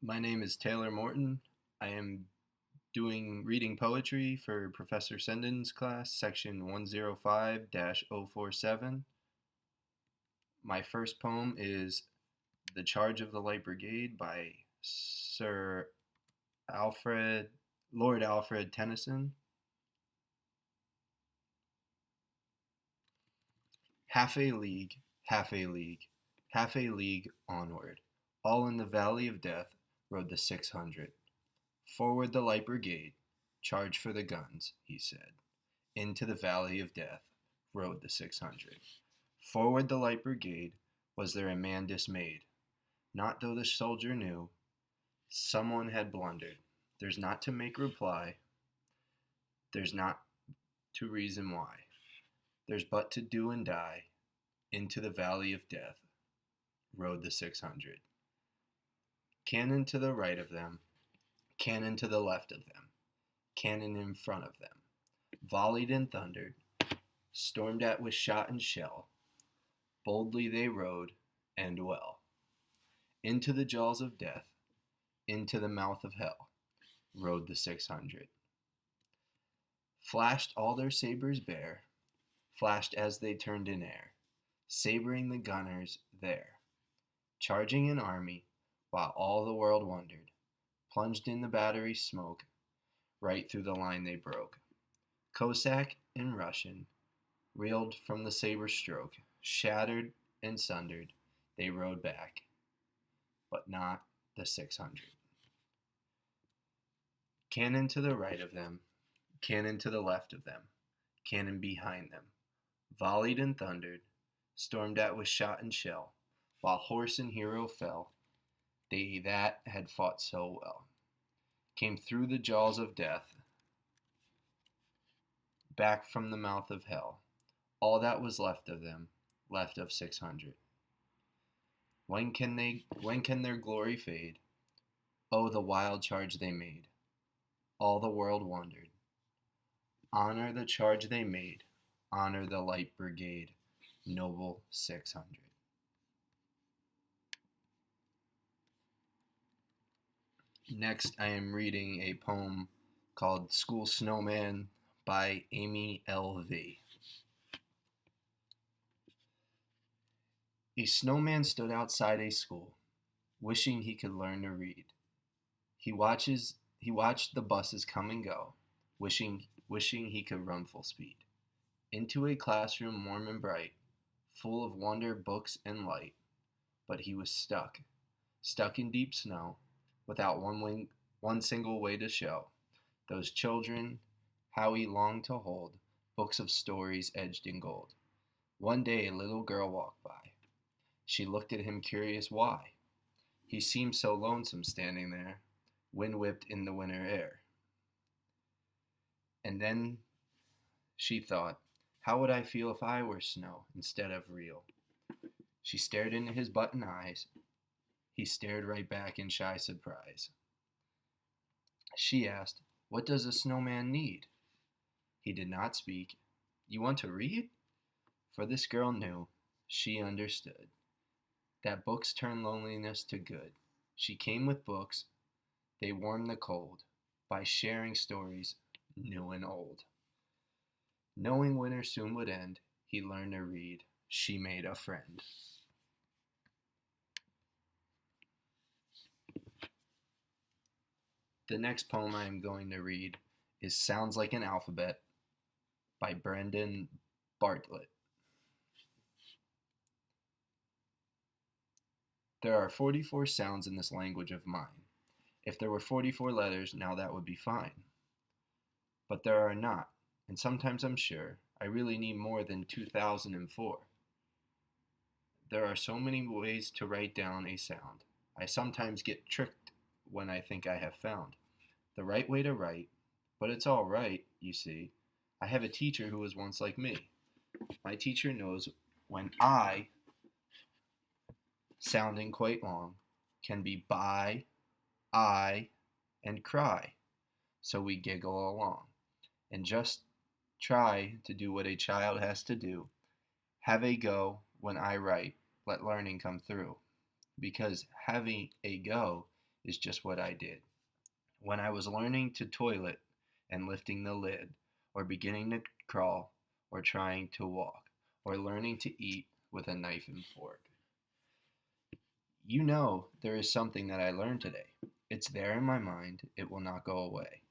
My name is Taylor Morton. I am doing reading poetry for Professor Sendens class, section 105 047. My first poem is The Charge of the Light Brigade by Sir Alfred, Lord Alfred Tennyson. Half a league, half a league, half a league onward, all in the valley of death rode the 600. Forward the light brigade, charge for the guns, he said. Into the valley of death rode the 600. Forward the light brigade, was there a man dismayed? Not though the soldier knew someone had blundered. There's not to make reply, there's not to reason why. There's but to do and die. Into the valley of death rode the 600. Cannon to the right of them, cannon to the left of them, cannon in front of them, volleyed and thundered, stormed at with shot and shell. Boldly they rode, and well, into the jaws of death, into the mouth of hell, rode the 600. Flashed all their sabers bare, flashed as they turned in air, sabering the gunners there, charging an army, while all the world wondered, plunged in the battery smoke, right through the line they broke. Cossack and Russian reeled from the saber stroke, shattered and sundered, they rode back, but not the 600. Cannon to the right of them, cannon to the left of them, cannon behind them, volleyed and thundered, stormed at with shot and shell, while horse and hero fell, they that had fought so well, came through the jaws of death, back from the mouth of hell, all that was left of them, left of 600. When can their glory fade? Oh, the wild charge they made. All the world wondered. Honor the charge they made. Honor the light brigade. Noble 600. Next, I am reading a poem called School Snowman by Amy L.V. A snowman stood outside a school, wishing he could learn to read. He watched the buses come and go, wishing he could run full speed. Into a classroom warm and bright, full of wonder, books, and light. But he was stuck in deep snow, without one single way to show those children how he longed to hold books of stories edged in gold. One day a little girl walked by. She looked at him curious why. He seemed so lonesome standing there, wind whipped in the winter air. And then she thought, how would I feel if I were snow instead of real? She stared into his button eyes. He stared right back in shy surprise. She asked, what does a snowman need? He did not speak. You want to read? For this girl knew, she understood, that books turn loneliness to good. She came with books, they warmed the cold, by sharing stories new and old. Knowing winter soon would end, he learned to read. She made a friend. The next poem I am going to read is Sounds Like an Alphabet by Brendan Bartlett. There are 44 sounds in this language of mine. If there were 44 letters, now that would be fine. But there are not, and sometimes I'm sure I really need more than 2004. There are so many ways to write down a sound. I sometimes get tricked when I think I have found the right way to write, but it's all right, you see. I have a teacher who was once like me. My teacher knows when I, sounding quite long, can be by, I, and cry. So we giggle along and just try to do what a child has to do. Have a go when I write, let learning come through. Because having a go is just what I did. When I was learning to toilet and lifting the lid, or beginning to crawl, or trying to walk, or learning to eat with a knife and fork. You know, there is something that I learned today. It's there in my mind, it will not go away.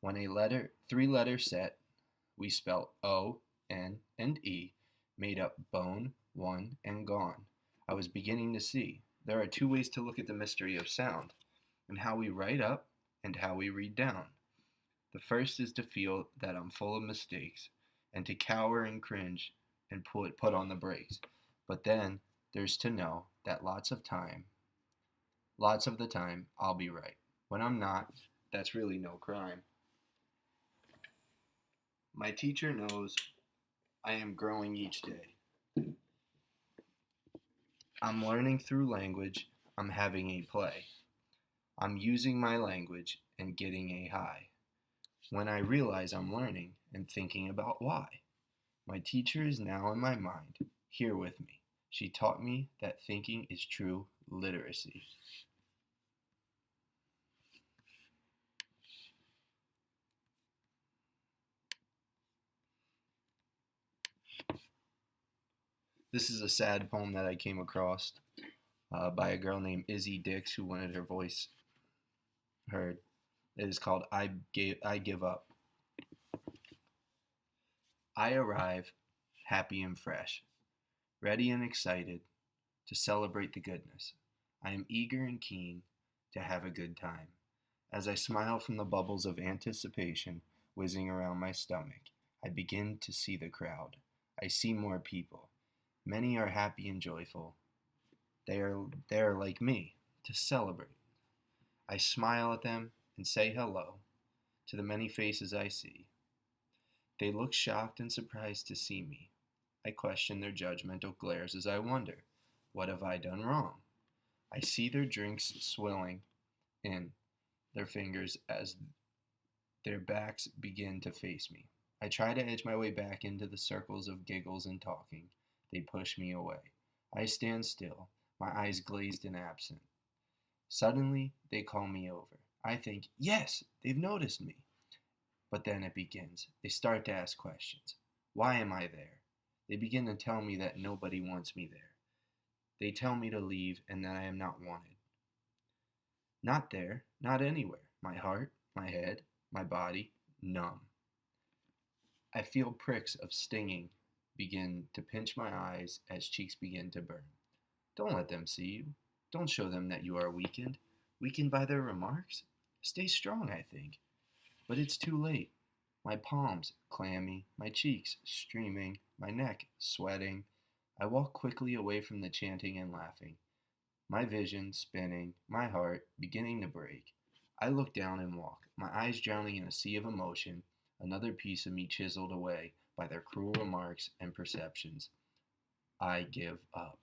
When a three-letter set, we spelt O, N, and E, made up bone, one, and gone. I was beginning to see. There are two ways to look at the mystery of sound, and how we write up and how we read down. The first is to feel that I'm full of mistakes, and to cower and cringe and put on the brakes. But then there's to know that lots of the time, I'll be right. When I'm not, that's really no crime. My teacher knows I am growing each day. I'm learning through language. I'm having a play. I'm using my language and getting a high. When I realize I'm learning and thinking about why. My teacher is now in my mind, here with me. She taught me that thinking is true literacy. This is a sad poem that I came across by a girl named Izzy Dix who wanted her voice heard. It is called I Give Up. I arrive happy and fresh, ready and excited to celebrate the goodness. I am eager and keen to have a good time. As I smile from the bubbles of anticipation whizzing around my stomach, I begin to see the crowd. I see more people. Many are happy and joyful. They are like me, to celebrate. I smile at them and say hello to the many faces I see. They look shocked and surprised to see me. I question their judgmental glares as I wonder, what have I done wrong? I see their drinks swilling in their fingers as their backs begin to face me. I try to edge my way back into the circles of giggles and talking. They push me away. I stand still, my eyes glazed and absent. Suddenly, they call me over. I think, yes, they've noticed me. But then it begins. They start to ask questions. Why am I there? They begin to tell me that nobody wants me there. They tell me to leave and that I am not wanted. Not there, not anywhere. My heart, my head, my body, numb. I feel pricks of stinging begin to pinch my eyes as cheeks begin to burn. Don't let them see you. Don't show them that you are weakened. Weakened by their remarks? Stay strong, I think. But it's too late. My palms clammy, my cheeks streaming, my neck sweating. I walk quickly away from the chanting and laughing. My vision spinning, my heart beginning to break. I look down and walk, my eyes drowning in a sea of emotion, another piece of me chiseled away by their cruel remarks and perceptions. I give up.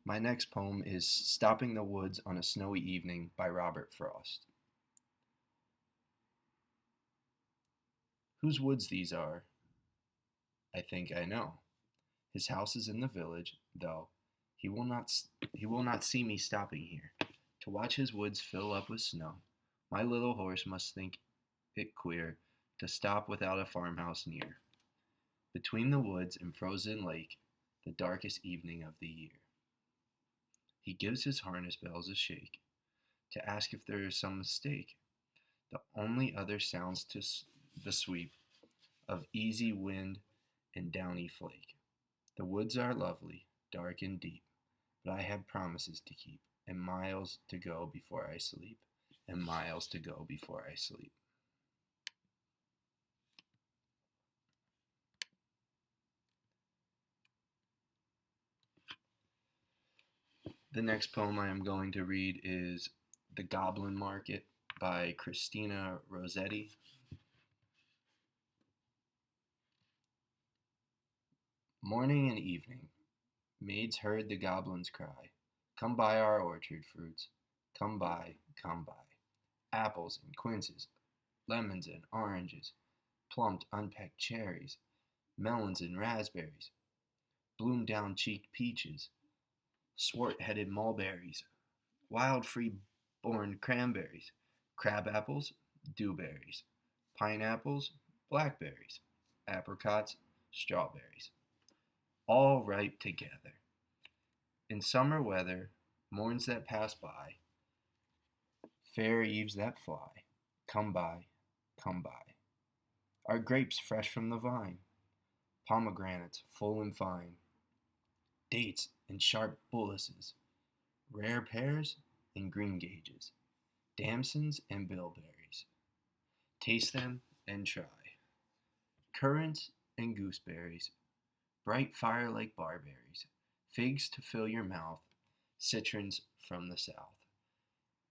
My next poem is Stopping the Woods on a Snowy Evening by Robert Frost. Whose woods these are, I think I know. His house is in the village, though he will not see me stopping here to watch his woods fill up with snow. My little horse must think it queer to stop without a farmhouse near. Between the woods and frozen lake, the darkest evening of the year. He gives his harness bells a shake to ask if there is some mistake. The only other sounds to the sweep of easy wind and downy flake. The woods are lovely, dark and deep, but I have promises to keep, and miles to go before I sleep, and miles to go before I sleep. The next poem I am going to read is The Goblin Market by Christina Rossetti. Morning and evening, maids heard the goblins cry, come buy our orchard fruits, come buy, come buy. Apples and quinces, lemons and oranges, plumped unpecked cherries, melons and raspberries, bloom down cheeked peaches, swart headed mulberries, wild free born cranberries, crab apples, dewberries, pineapples, blackberries, apricots, strawberries, all ripe together. In summer weather, morns that pass by, fair eves that fly, come by, come by. Are grapes fresh from the vine, pomegranates full and fine, dates and sharp bullaces, rare pears and greengages, damsons and bilberries. Taste them and try. Currants and gooseberries, bright fire like barberries, figs to fill your mouth, citrons from the south.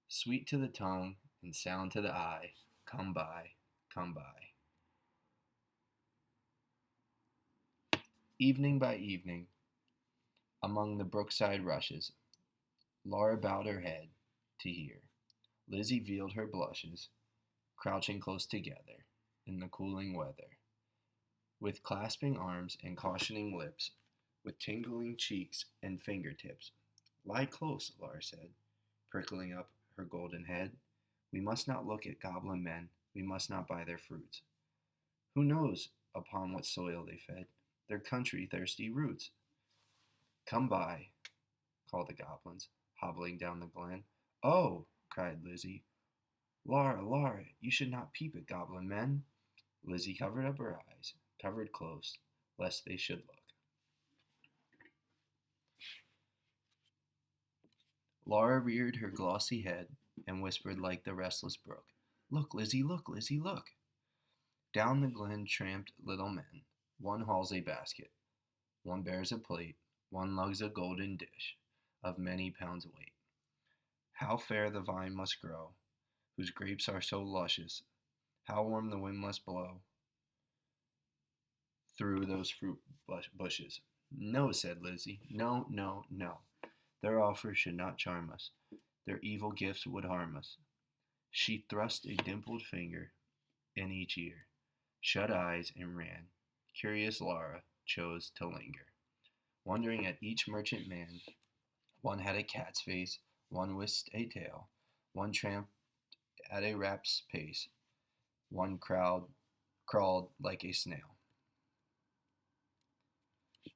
Sweet to the tongue and sound to the eye, come by, come by. Evening by evening, among the brookside rushes, Laura bowed her head to hear. Lizzie veiled her blushes, crouching close together in the cooling weather. With clasping arms and cautioning lips, with tingling cheeks and fingertips. Lie close, Laura said, prickling up her golden head. We must not look at goblin men, we must not buy their fruits. Who knows upon what soil they fed, their country thirsty roots? Come by, called the goblins, hobbling down the glen. Oh, cried Lizzie. Laura, Laura, you should not peep at goblin men. Lizzie covered up her eyes, covered close, lest they should look. Laura reared her glossy head and whispered like the restless brook, Look, Lizzie, look, Lizzie, look. Down the glen tramped little men. One hauls a basket, one bears a plate, one lugs a golden dish of many pounds weight. How fair the vine must grow, whose grapes are so luscious, how warm the wind must blow through those fruit bushes. No, said Lizzie, no, no, no. Their offers should not charm us. Their evil gifts would harm us. She thrust a dimpled finger in each ear, shut eyes, and ran. Curious Laura chose to linger, wondering at each merchant man. One had a cat's face, one whisked a tail, one tramped at a rap's pace, one crawled like a snail.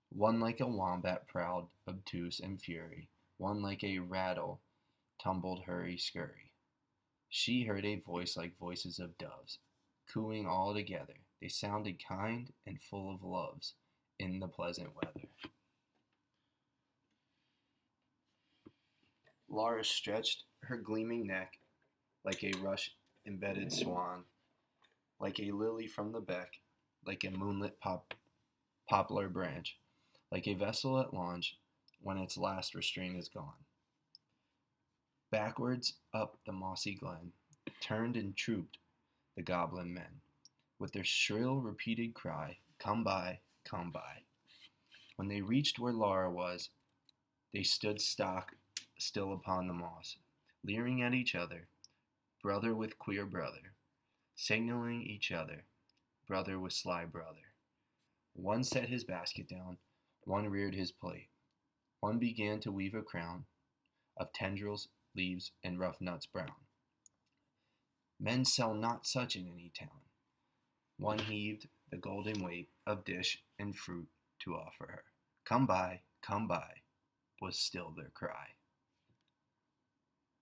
One like a wombat proud, obtuse, and fury, one like a rattle, tumbled hurry-scurry. She heard a voice like voices of doves, cooing all together. They sounded kind and full of loves in the pleasant weather. Laura stretched her gleaming neck like a rush-embedded swan, like a lily from the beck, like a moonlit poplar branch, like a vessel at launch when its last restraint is gone. Backwards up the mossy glen, turned and trooped the goblin men, with their shrill repeated cry, Come by, come by. When they reached where Laura was, they stood stock still upon the moss, leering at each other, brother with queer brother, signaling each other, brother with sly brother. One set his basket down, one reared his plate, one began to weave a crown of tendrils, leaves, and rough nuts brown. Men sell not such in any town. One heaved the golden weight of dish and fruit to offer her. Come by, was still their cry.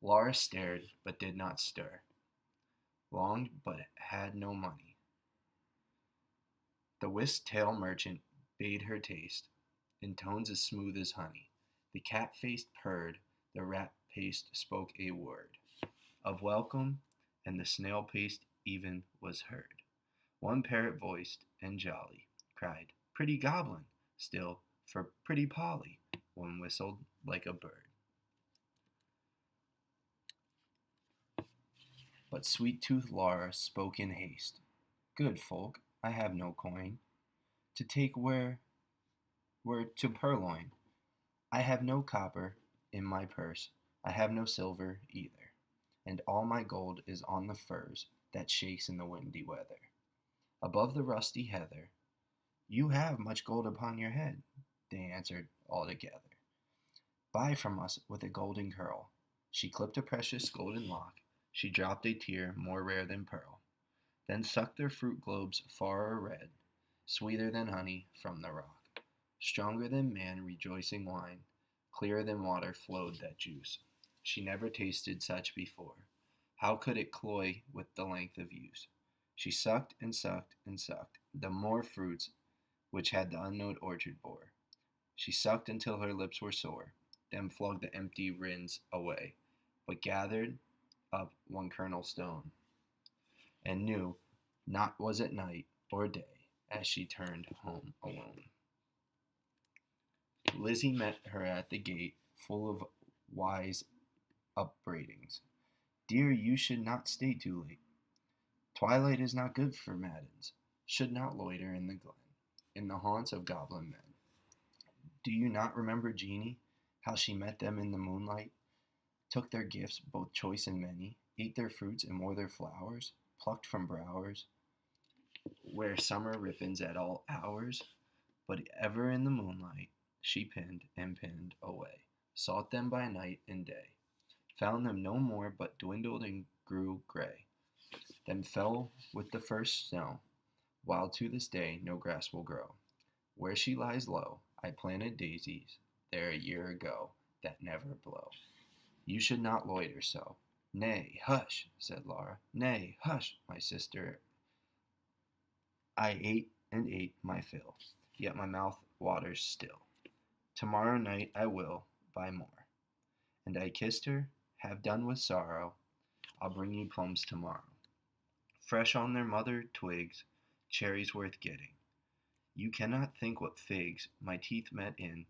Laura stared, but did not stir, longed, but had no money. The whisk-tail merchant bade her taste, in tones as smooth as honey. The cat-faced purred, the rat-paced spoke a word of welcome, and the snail-paced even was heard. One parrot-voiced and jolly cried, Pretty goblin, still for pretty Polly, one whistled like a bird. But sweet-toothed Laura spoke in haste, Good folk, I have no coin to take where to purloin. I have no copper in my purse, I have no silver either. and all my gold is on the furze that shakes in the windy weather. Above the rusty heather, you have much gold upon your head, they answered all together. Buy from us with a golden curl. She clipped a precious golden lock, she dropped a tear more rare than pearl, then sucked their fruit globes far red, sweeter than honey from the rock. Stronger than man rejoicing wine, clearer than water flowed that juice. She never tasted such before. How could it cloy with the length of use? She sucked and sucked and sucked, the more fruits which had the unknown orchard bore. She sucked until her lips were sore, then flung the empty rins away, but gathered up one kernel stone, and knew not was it night or day as she turned home alone. Lizzie met her at the gate, full of wise upbraidings. Dear, you should not stay too late. Twilight is not good for maidens, should not loiter in the glen, in the haunts of goblin men. Do you not remember Jeanie, how she met them in the moonlight, took their gifts, both choice and many, ate their fruits and wore their flowers, plucked from bowers, where summer rippens at all hours, but ever in the moonlight she pinned and pinned away, sought them by night and day, found them no more, but dwindled and grew gray, then fell with the first snow, while to this day no grass will grow. Where she lies low, I planted daisies there a year ago that never blow. You should not loiter so. Nay, hush, said Laura. Nay, hush, my sister. I ate and ate my fill, yet my mouth waters still. Tomorrow night I will buy more. And I kissed her, have done with sorrow, I'll bring you plums tomorrow. Fresh on their mother twigs, cherries worth getting. You cannot think what figs my teeth met in,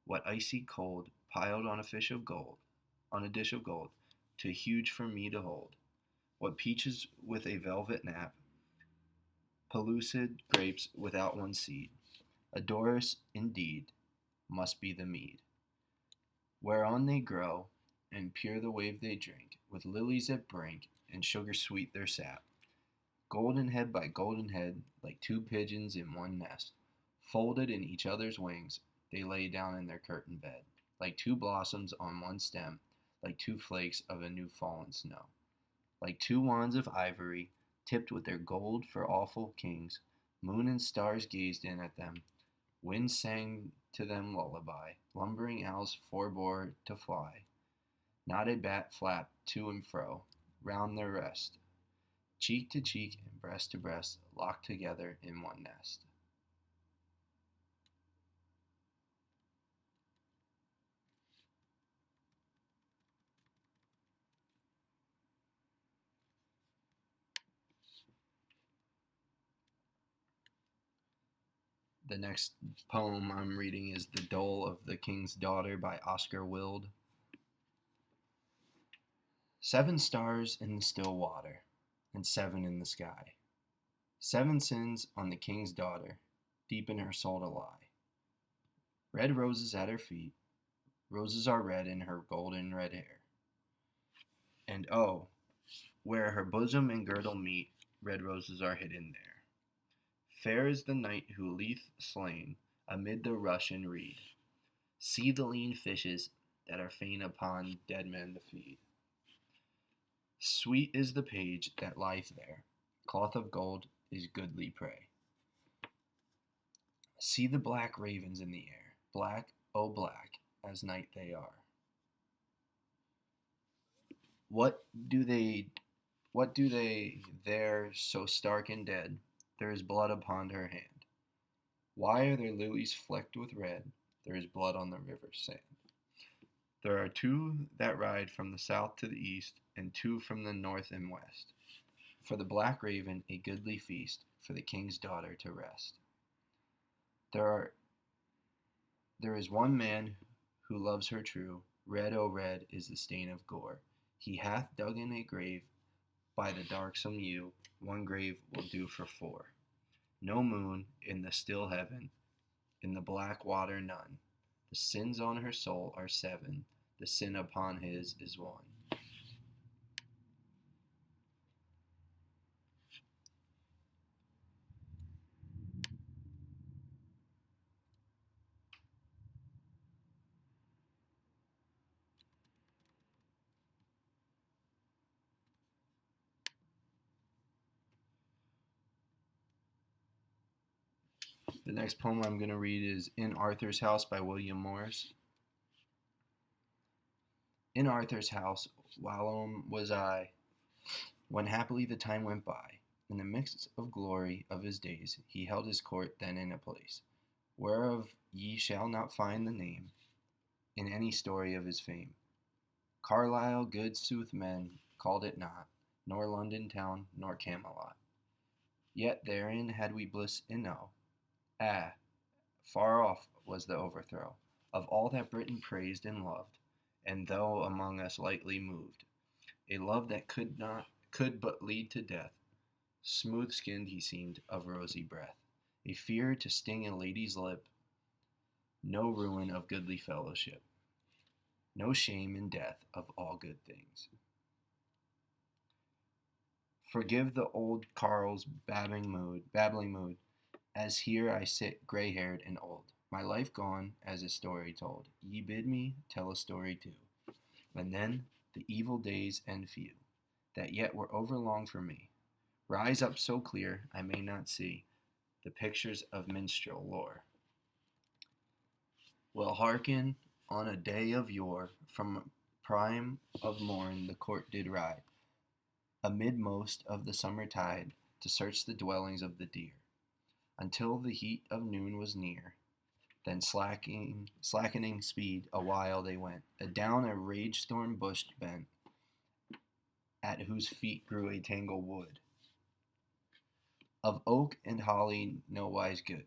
what icy cold piled on a dish of gold, too huge for me to hold. What peaches with a velvet nap, pellucid grapes without one seed. A Doris, indeed, must be the mead, whereon they grow, and pure the wave they drink, with lilies at brink, and sugar sweet their sap. Golden head by golden head, like two pigeons in one nest, folded in each other's wings, they lay down in their curtained bed, like two blossoms on one stem, like two flakes of a new fallen snow, like two wands of ivory, tipped with their gold for awful kings. Moon and stars gazed in at them, wind sang to them lullaby, lumbering owls forbore to fly, not a bat flapped to and fro, round their rest, cheek to cheek and breast to breast, locked together in one nest. The next poem I'm reading is The Dole of the King's Daughter by Oscar Wilde. 7 stars in the still water, and 7 in the sky. 7 sins on the king's daughter, deep in her soul to lie. Red roses at her feet, roses are red in her golden red hair. And oh, where her bosom and girdle meet, red roses are hidden there. Fair is the knight who lieth slain amid the rush and reed. See the lean fishes that are fain upon dead men to feed. Sweet is the page that lieth there, cloth of gold is goodly prey. See the black ravens in the air, black, oh black, as night they are. What do they there so stark and dead? There is blood upon her hand. Why are their lilies flecked with red? There is blood on the river's sand. There are 2 that ride from the south to the east, and 2 from the north and west. For the black raven a goodly feast, for the king's daughter to rest. There is one man who loves her true. Red, oh red, is the stain of gore. He hath dug in a grave by the darksome yew. One grave will do for 4. No moon in the still heaven, in the black water none. The sins on her soul are 7, the sin upon his is 1. The next poem I'm going to read is In Arthur's House by William Morris. In Arthur's house, whilome was I, when happily the time went by. In the midst of glory of his days, he held his court then in a place, whereof ye shall not find the name in any story of his fame. Carlisle, good sooth men, called it not, nor London town, nor Camelot. Yet therein had we bliss enow. Ah, far off was the overthrow of all that Britain praised and loved, and though among us lightly moved, a love that could but lead to death. Smooth-skinned he seemed, of rosy breath, a fear to sting a lady's lip, no ruin of goodly fellowship, no shame in death of all good things. Forgive the old carle's babbling mood, as here I sit gray-haired and old, my life gone as a story told. Ye bid me tell a story too, and then the evil days and few, that yet were overlong for me, rise up so clear I may not see the pictures of minstrel lore. Well, hearken, on a day of yore, from prime of morn the court did ride, amid most of the summer tide, to search the dwellings of the deer, until the heat of noon was near. Then slackening speed, a while they went, adown a rage-storm bush bent, at whose feet grew a tangle wood, of oak and holly nowise good,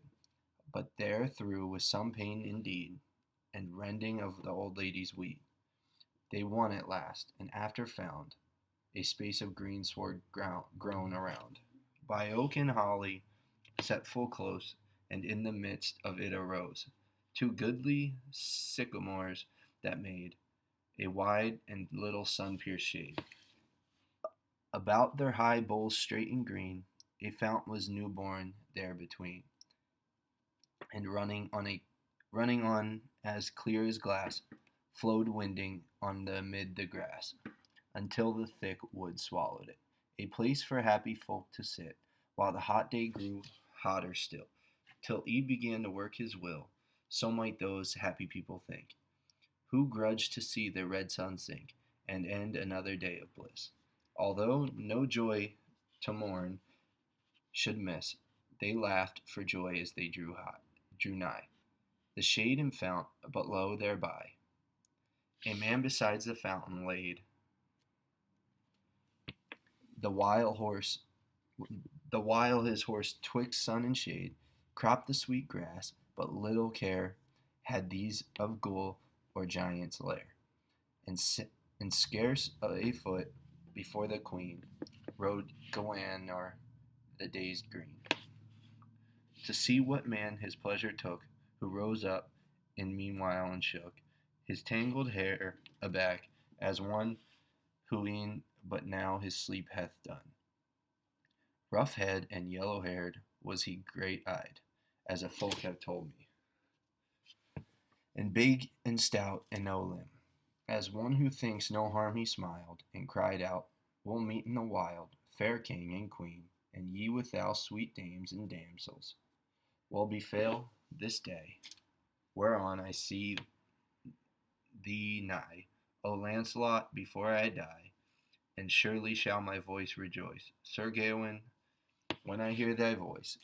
but there through with some pain indeed, and rending of the old lady's weed, they won at last, and after found a space of greensward grown around, by oak and holly set full close, and in the midst of it arose two goodly sycamores that made a wide and little sun-pierced shade. About their high boles straight and green, a fount was new-born there between, and running on as clear as glass, flowed winding on the amid the grass, until the thick wood swallowed it, a place for happy folk to sit, while the hot day grew hotter still, till eve began to work his will. So might those happy people think, who grudged to see the red sun sink, and end another day of bliss. Although no joy to mourn should miss, they laughed for joy as they drew nigh. The shade and fount, but lo, thereby, a man besides the fountain laid, the while his horse twixt sun and shade cropped the sweet grass, but little care had these of ghoul or giant's lair, and scarce a foot before the queen rode Gawain o'er the dazed green, to see what man his pleasure took, who rose up in meanwhile and shook his tangled hair aback, as one who e'en but now his sleep hath done. Rough-head and yellow-haired was he, great-eyed, as a folk have told me, and big and stout and no limb. As one who thinks no harm he smiled, and cried out, we'll meet in the wild, fair king and queen, and ye withal sweet dames and damsels, will befall this day, whereon I see thee nigh, O Lancelot, before I die, and surely shall my voice rejoice, Sir Gawain, when I hear thy voice.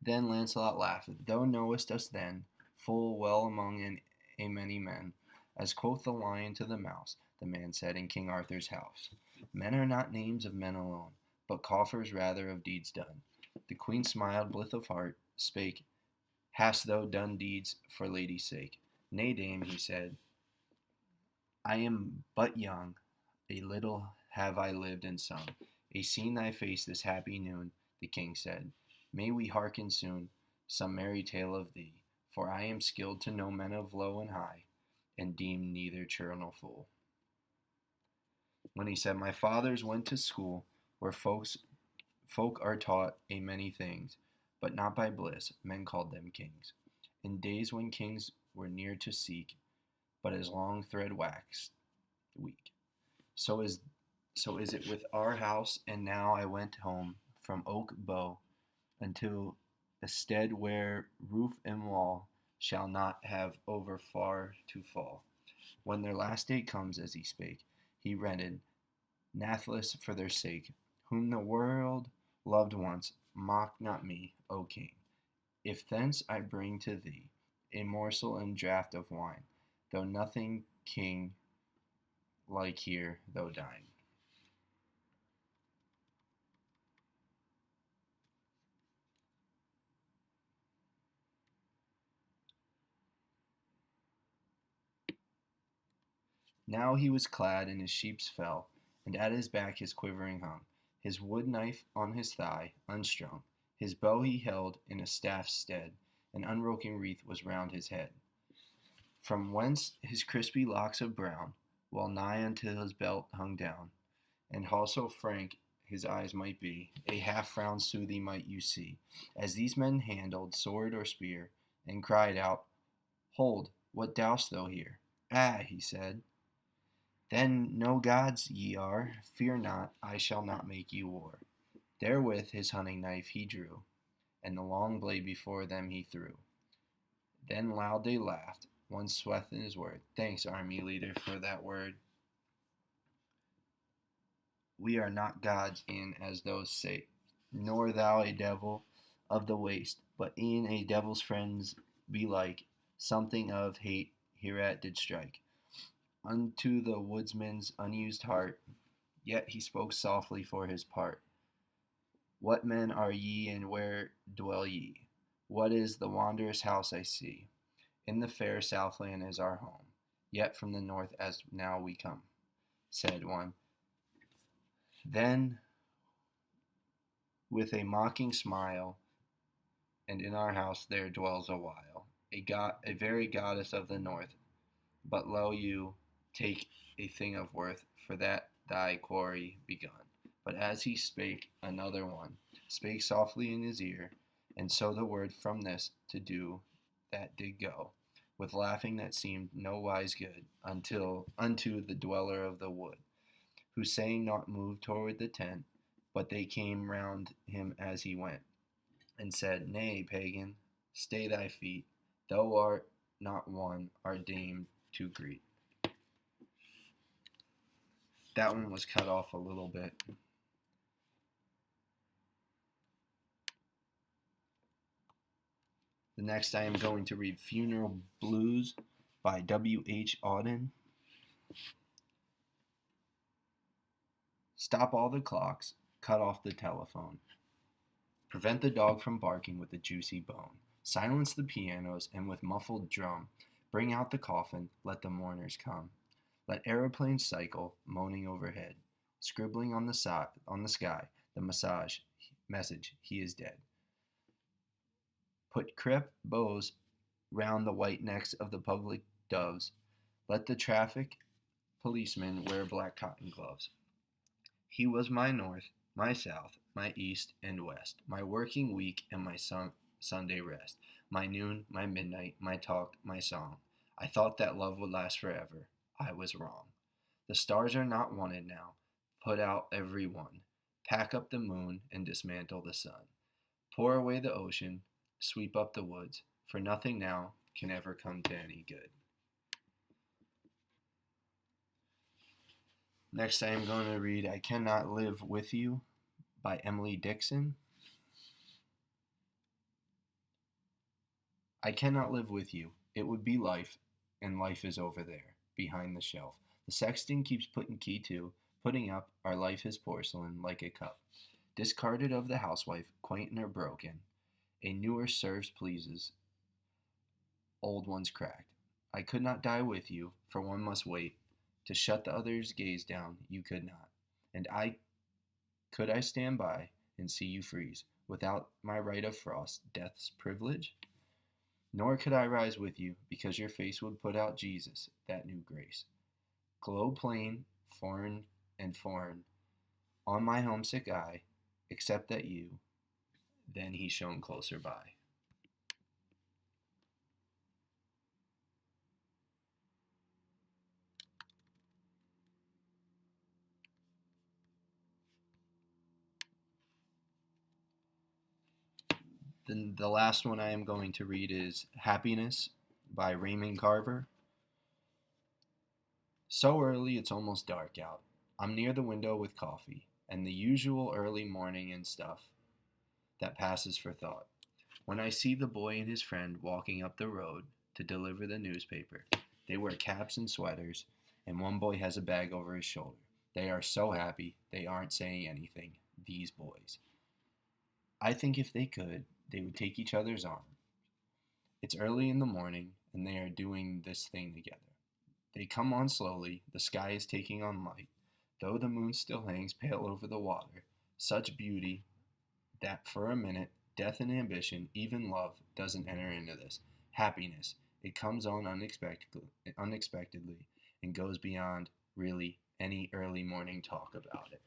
Then Lancelot laughed, thou knowest us then full well among a many men, as quoth the lion to the mouse, the man said in King Arthur's house. Men are not names of men alone, but coffers rather of deeds done. The queen smiled, blithe of heart, spake, hast thou done deeds for lady's sake? Nay, dame, he said, I am but young, a little have I lived and sung. A seen thy face this happy noon, the king said, may we hearken soon some merry tale of thee, for I am skilled to know men of low and high, and deem neither churl nor fool. When he said, my fathers went to school, where folk are taught a many things, but not by bliss, men called them kings. In days when kings were near to seek, but as long thread waxed weak. So So is it with our house, and now I went home from Oak Bow until a stead where roof and wall shall not have over far to fall. When their last day comes, as he spake, he rented, nathless for their sake, whom the world loved once, mock not me, O King. If thence I bring to thee a morsel and draught of wine, though nothing king like here, though dine. Now he was clad in his sheep's fell, and at his back his quivering hung, his wood knife on his thigh, unstrung, his bow he held in a staff's stead, an unbroken wreath was round his head, from whence his crispy locks of brown, well nigh unto his belt hung down, and also frank his eyes might be, a half frown soothing might you see, as these men handled sword or spear, and cried out, Hold, what dost thou here? Ah, he said, then no gods ye are, fear not, I shall not make you war. Therewith his hunting knife he drew, and the long blade before them he threw. Then loud they laughed, one sweth in his word. Thanks, army leader, for that word. We are not gods in as those say, nor thou a devil of the waste, but in a devil's friends be like, something of hate hereat did strike unto the woodsman's unused heart, yet he spoke softly for his part. What men are ye, and where dwell ye? What is the wondrous house I see? In the fair Southland is our home, yet from the north as now we come, said one. Then, with a mocking smile, and in our house there dwells a while, a very goddess of the north. But lo you, take a thing of worth, for that thy quarry begun. But as he spake, another one spake softly in his ear, and so the word from this to do that did go, with laughing that seemed no wise good, until unto the dweller of the wood, who saying naught moved toward the tent, but they came round him as he went, and said, Nay, pagan, stay thy feet, thou art not one our dame to greet. That one was cut off a little bit. The next I am going to read Funeral Blues by W.H. Auden. Stop all the clocks, cut off the telephone. Prevent the dog from barking with a juicy bone. Silence the pianos, and with muffled drum, bring out the coffin, let the mourners come. Let aeroplanes cycle, moaning overhead, scribbling on the sky, the message, he is dead. Put crepe bows round the white necks of the public doves. Let the traffic policemen wear black cotton gloves. He was my north, my south, my east and west, my working week and my Sunday rest, my noon, my midnight, my talk, my song. I thought that love would last forever. I was wrong. The stars are not wanted now. Put out every one. Pack up the moon and dismantle the sun. Pour away the ocean, sweep up the woods, for nothing now can ever come to any good. Next, I am going to read I Cannot Live With You by Emily Dixon. I cannot live with you. It would be life, and life is over there, behind the shelf. The sexton keeps putting key to, putting up, our life is porcelain, like a cup. Discarded of the housewife, quaint or broken. A newer serves pleases, old ones cracked. I could not die with you, for one must wait. To shut the other's gaze down, you could not. And could I stand by and see you freeze, without my right of frost, death's privilege? Nor could I rise with you, because your face would put out Jesus, that new grace. Glow plain, foreign, and foreign, on my homesick eye, except that you, then he shone closer by. The last one I am going to read is Happiness by Raymond Carver. So early it's almost dark out. I'm near the window with coffee, and the usual early morning and stuff that passes for thought. When I see the boy and his friend walking up the road to deliver the newspaper, they wear caps and sweaters, and one boy has a bag over his shoulder. They are so happy they aren't saying anything, these boys. I think if they could, they would take each other's arm. It's early in the morning, and they are doing this thing together. They come on slowly, the sky is taking on light, though the moon still hangs pale over the water. Such beauty that for a minute, death and ambition, even love, doesn't enter into this. Happiness, it comes on unexpectedly and goes beyond, really, any early morning talk about it.